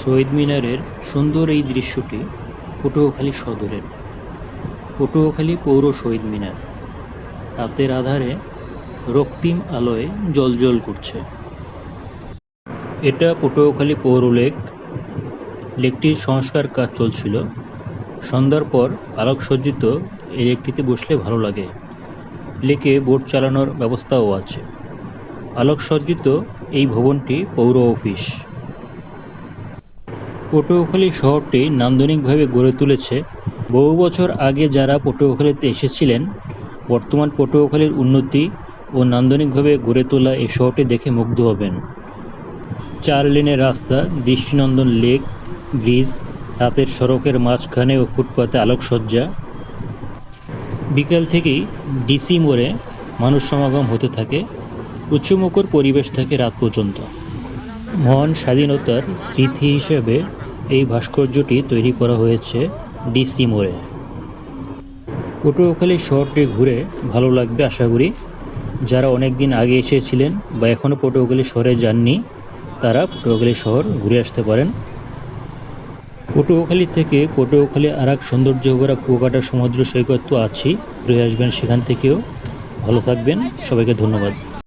শহীদ মিনারের সুন্দর এই দৃশ্যটি পটুয়াখালী সদরের পটুয়াখালী পৌর শহীদ মিনার রাতের আধারে রক্তিম আলোয় জ্বলজ্বল করছে। এটা পটুয়াখালী পৌর লেক। লেকটির সংস্কার কাজ চলছিল। সন্ধ্যার পর আলোকসজ্জিত এই লেকটিতে বসলে ভালো লাগে। লেকে বোট চালানোর ব্যবস্থাও আছে। আলোকসজ্জিত এই ভবনটি পৌর অফিস। পটুয়াখালী শহরটি নান্দনিকভাবে গড়ে তুলেছে বহু বছর আগে যারা পটুয়াখালীতে এসেছিলেন। বর্তমান পটুয়াখালীর উন্নতি ও নান্দনিকভাবে গড়ে তোলা এই শহরটি দেখে মুগ্ধ হবেন। 4 লেনের রাস্তা, দৃষ্টিনন্দন লেক, ব্রিজ, রাতের সড়কের মাঝখানে ও ফুটপাতে আলোকসজ্জা। বিকাল থেকেই ডিসি মোড়ে মানুষ সমাগম হতে থাকে। উৎসবমুখর পরিবেশ থাকে রাত পর্যন্ত। মহান স্বাধীনতার স্মৃতি হিসেবে এই ভাস্কর্যটি তৈরি করা হয়েছে ডিসি মোড়ে। পটুয়াখালী শহরটি ঘুরে ভালো লাগবে আশা করি। যারা অনেক দিন আগে এসেছিলেন বা এখনও পটুয়াখালী শহরে যাননি তারা পটুয়াখালী শহর ঘুরে আসতে পারেন। পটুয়াখালী থেকে পটুয়াখালী আর এক সৌন্দর্য ভরা কুয়াকাটা সমুদ্র সৈকত তো আছেই, ঘুরে আসবেন সেখান থেকেও। ভালো থাকবেন, সবাইকে ধন্যবাদ।